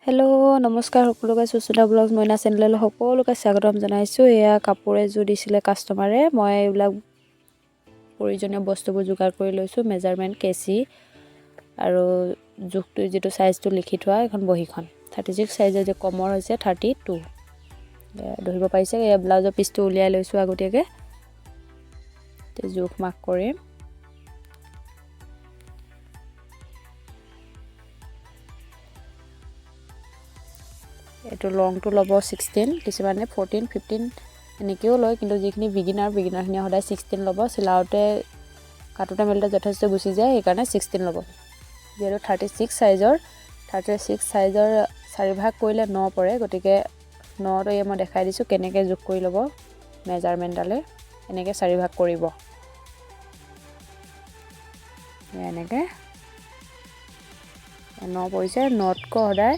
Hello' নমস্কাৰ সকলোকে Sushmita blogs মইনা চেনেললৈ সকলোকে স্বাগতম জনাইছোঁ। এয়া কাপোৰ এযোৰ দিছিলে কাষ্টমাৰে। মই এইবিলাক প্ৰয়োজনীয় বস্তুবোৰ যোগাৰ কৰি লৈছোঁ। মেজাৰমেণ্ট কেঁচি আৰু জোখটো যিটো চাইজটো লিখি থোৱা এখন বহীখন 36 চাইজৰ যে কমৰ হৈছে 32 ধৰিব পাৰিছে। এয়া ব্লাউজৰ পিচটো উলিয়াই লৈছোঁ আগতীয়াকৈ। জোখ মাখ কৰিম। এইটো লংটো ল'ব 16, কিছুমানে 14, 15 এনেকৈও লয়, কিন্তু যিখিনি বিগিনাৰখিনিয়ে সদায় 16 ল'ব। চিলাওঁতে কাটোতে মেলোতে যথেষ্ট গুচি যায়, সেইকাৰণে 16 ল'ব। যিহেতু 36 চাইজৰ 4 ভাগ কৰিলে 9 পৰে, গতিকে 9টো মই দেখাই দিছোঁ কেনেকৈ জোখ কৰি ল'ব। মেজাৰমেণ্টডালে এনেকৈ 4 ভাগ কৰিব। এনেকৈ 9 পৰিছে। 9তকৈ সদায়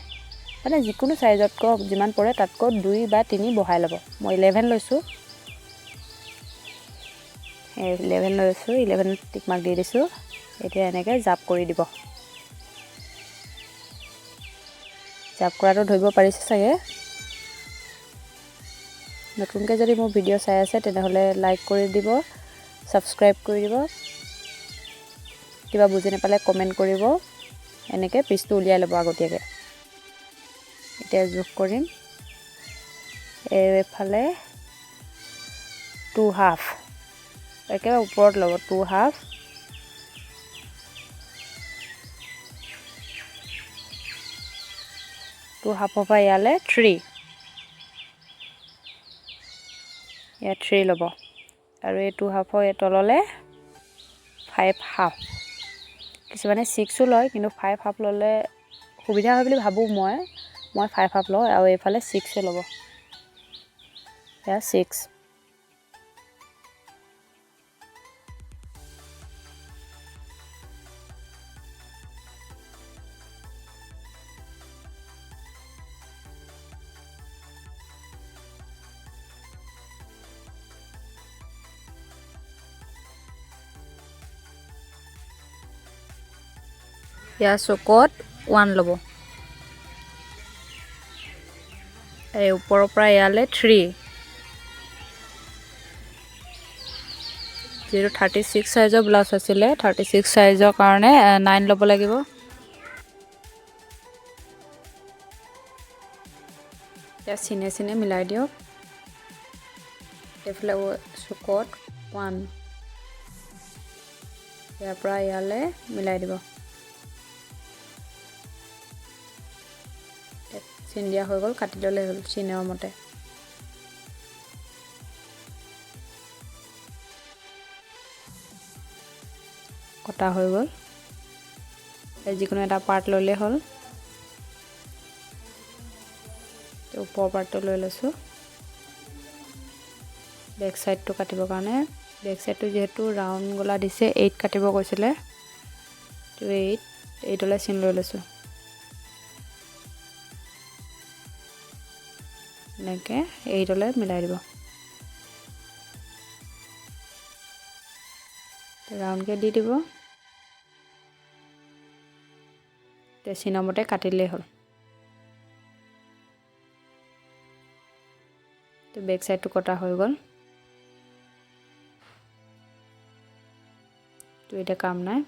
মানে যিকোনো চাইজতকৈ যিমান পৰে তাতকৈ 2 বা 3 বঢ়াই ল'ব। মই 11 লৈছোঁ। 11 লৈছোঁ, 11 টিক মাৰ্ক দি দিছোঁ। এতিয়া এনেকৈ জাপ কৰি দিব। জাপ কৰাটো ধৰিব পাৰিছে চাগে। নতুনকৈ যদি মোৰ ভিডিঅ' চাই আছে তেনেহ'লে লাইক কৰি দিব, ছাবস্ক্ৰাইব কৰি দিব, কিবা বুজি নাপালে কমেণ্ট কৰিব। এনেকৈ পিচটো উলিয়াই ল'ব আগতীয়াকৈ। এতিয়া জোখ কৰিম। এইফালে 2.5 একেবাৰে ওপৰত ল'ব। 2.5 পৰা ইয়ালৈ 3, ইয়াত 3 ল'ব। আৰু এই 2.5 এই তললৈ 5.5। কিছুমানে 6ও লয়, কিন্তু 5.5 ল'লে সুবিধা হয় বুলি ভাবোঁ মই 5.5 লওঁ। আৰু এইফালে 6 ল'ব। এয়া 6। ইয়াৰ চুকত 1 ল'ব। এই ওপৰৰ পৰা ইয়ালৈ 3। যিহেতু 36 চাইজৰ ব্লাউজ আছিলে, 36 চাইজৰ কাৰণে 9 ল'ব লাগিব। এতিয়া চিনে মিলাই দিয়ক। এইফালে চুকত 1, ইয়াৰ পৰা ইয়ালৈ মিলাই দিব। চিন দিয়া হৈ গ'ল, কাটি ল'লে হ'ল চিনৰ মতে। কটা হৈ গ'ল। যিকোনো এটা পাৰ্ট ল'লেই হ'ল। ওপৰৰ পাৰ্টটো লৈ লৈছোঁ। বেক চাইডটো কাটিবৰ কাৰণে। বেক চাইডটো যিহেতু ৰাউণ্ড গলা দিছে, 8 কাটিব কৈছিলে, তো 8লৈ চিন লৈ লৈছোঁ। এনেকৈ 8লৈ মিলাই দিব। ৰাউণ্ডকৈ দি দিব। চিনৰ মতে কাটিলেই হ'ল। তো বেক চাইডটো কটা হৈ গ'ল। তো এতিয়া কাম নাই।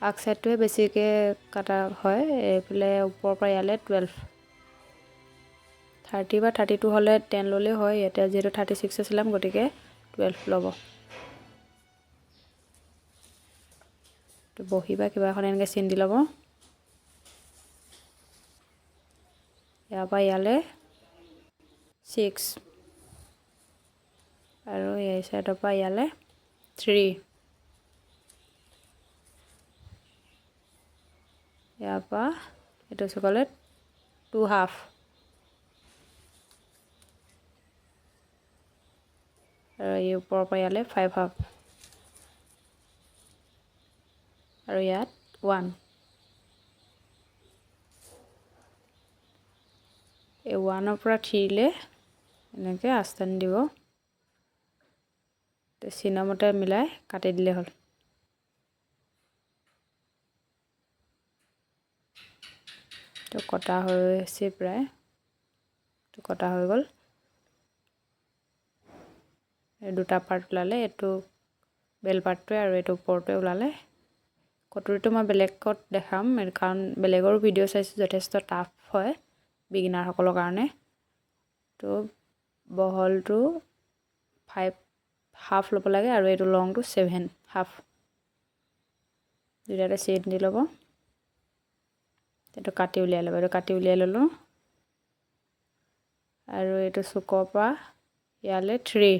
আগ চাইডটোৱে বেছিকৈ কাটা হয়। এইফালে ওপৰৰ পৰা ইয়ালৈ 12। 30 বা 32 হ'লে 10 ল'লেই হয়। ইয়াতে যিহেতু 36 আছিলে, গতিকে 12 ল'ব। তো বহি বা কিবা এখন এনেকৈ চিন দি ল'ব। ইয়াৰ পৰা ইয়ালৈ 6 আৰু এই চাইডৰ পৰা ইয়ালৈ 3। ইয়াৰ পৰা এইটো চুকলৈ 2.5 আৰু এই ওপৰৰ পৰা ইয়ালৈ 5.5 আৰু ইয়াত 1। এই 1ৰ পৰা 3লৈ এনেকৈ আস্তানি দিব। চিনৰ মতে মিলাই কাটি দিলে হ'ল। তো কটা হৈছে প্ৰায় তো কটা হৈ গ'ল এই দুটা পাৰ্ট ওলালে এইটো বেল পাৰ্টটোৱে আৰু এইটো ওপৰটোৱে ওলালে কটুৰিটো মই বেলেগত দেখাম কাৰণ বেলেগৰো ভিডিঅ' চাইছোঁ যথেষ্ট টাফ হয় বিগিনাৰসকলৰ কাৰণে তো বহলটো 5.5 ল'ব লাগে আৰু এইটো লংটো 7.5 দুটাতে চেট দি ল'ব এইটো কাটি উলিয়াই ল'ব এইটো কাটি উলিয়াই ল'লোঁ আৰু এইটো চুকৰ পৰা ইয়ালৈ 3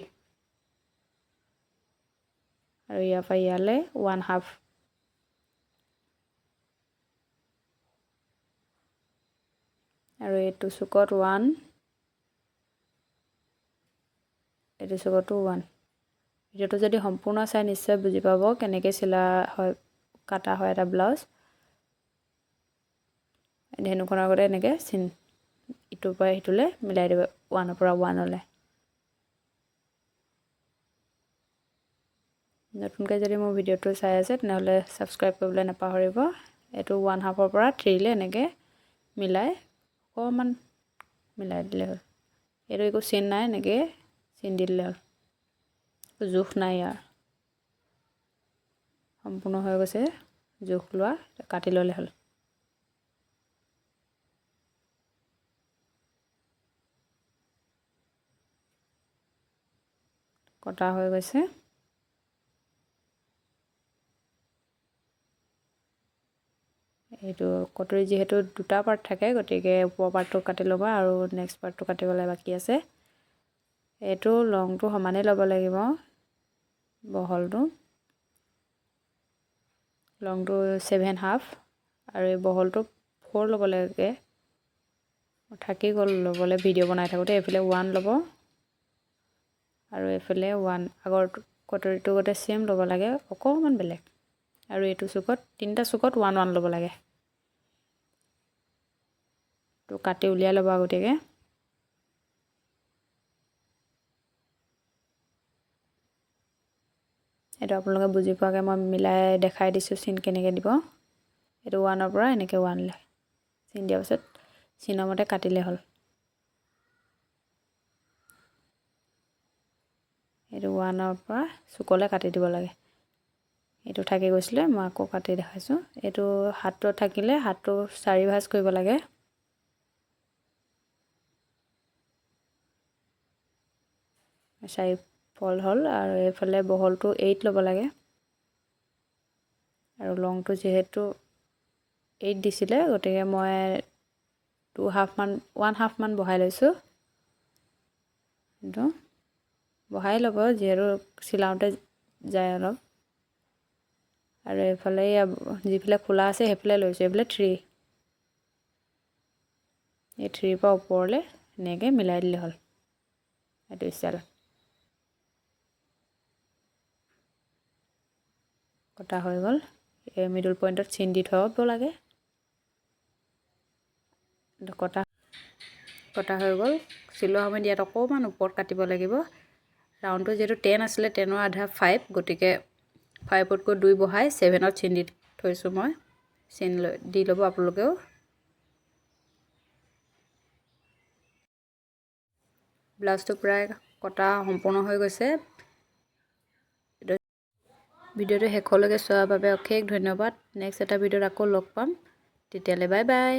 আৰু ইয়াৰ পৰা ইয়ালৈ 1/2 আৰু এইটো চুকত 1 এইটো চুকতো 1 ভিডিঅ'টো যদি সম্পূৰ্ণ চাই নিশ্চয় বুজি পাব কেনেকৈ চিলা হয় কাটা হয় এটা ব্লাউজ ধেনুখনৰ আগতে এনেকৈ ইটোৰ পৰা সিটোলৈ মিলাই দিব 1ৰ পৰা 1লৈ নতুনকৈ যদি মোৰ ভিডিঅ'টো চাই আছে তেনেহ'লে ছাবস্ক্ৰাইব কৰিবলৈ নাপাহৰিব এইটো 1/2ৰ পৰা 3লৈ এনেকৈ মিলাই অকণমান মিলাই দিলে হ'ল এইটো একো চিন নাই এনেকৈ চিন দি দিলে হ'ল জোখ নাই ইয়াৰ সম্পূৰ্ণ হৈ গৈছে জোখ লোৱা কাটি ল'লে হ'ল কটা হৈ গৈছে এইটো কটৰী যিহেতু দুটা পাৰ্ট থাকে গতিকে ওপৰ পাৰ্টটো কাটি ল'বা আৰু নেক্সট পাৰ্টটো কাটিবলৈ বাকী আছে এইটো লংটো সমানেই ল'ব লাগিব বহলটো লংটো 7.5 আৰু এই বহলটো 4 ল'ব লাগে থাকি গ'ল ল'বলৈ ভিডিঅ' বনাই থাকোঁতে এইফালে 1 ল'ব আৰু এইফালে 1 আগৰ কটৰীটো গোটেই চেম ল'ব লাগে অকণমান বেলেগ আৰু এইটো চুকত তিনিটা চুকত 1 ল'ব লাগে তো কাটি উলিয়াই ল'ব আগতীয়াকৈ এইটো আপোনালোকে বুজি পোৱাকৈ মই মিলাই দেখাই দিছোঁ চিন কেনেকৈ দিব এইটো 1ৰ পৰা এনেকৈ 1লৈ চিন দিয়াৰ পাছত চিনৰ মতে কাটিলে হ'ল এইটো 1ৰ পৰা চুকলৈ কাটি দিব লাগে এইটো থাকি গৈছিলে মই আকৌ কাটি দেখাইছোঁ এইটো হাতটো থাকিলে হাতটো 4 ভাঁজ কৰিব লাগে চাৰি ফল হ'ল আৰু এইফালে বহলটো 8 ল'ব লাগে আৰু লংটো যিহেতু 8 দিছিলে গতিকে মই 1/2 মান বহাই লৈছোঁ এইটো বহাই ল'ব যিহেতু চিলাওঁতে যায় অলপ আৰু এইফালে যিফালে খোলা আছে সেইফালে লৈছোঁ এইফালে 3 এই 3ৰ পৰা ওপৰলৈ এনেকৈ মিলাই দিলে হ'ল এইটো ষ্টাইলত কটা হৈ গ'ল এই মিডল পইণ্টত চিন দি থ'ব লাগে কটা হৈ গ'ল চিলোৱা সময়ত ইয়াত অকণমান ওপৰত কাটিব লাগিব ৰাউণ্ডটো যিহেতু 10 আছিলে 10ৰ আধা 5 গতিকে 5তকৈ 2 বহাই 7ত চিন দি থৈছোঁ মই চিন দি ল'ব আপোনালোকেও ব্লাউজটো প্ৰায় কটা সম্পূৰ্ণ হৈ গৈছে ভিডিঅ'টো শেষলৈকে চোৱাৰ বাবে অশেষ ধন্যবাদ নেক্সট এটা ভিডিঅ'ত আকৌ লগ পাম তেতিয়ালৈ বাই বাই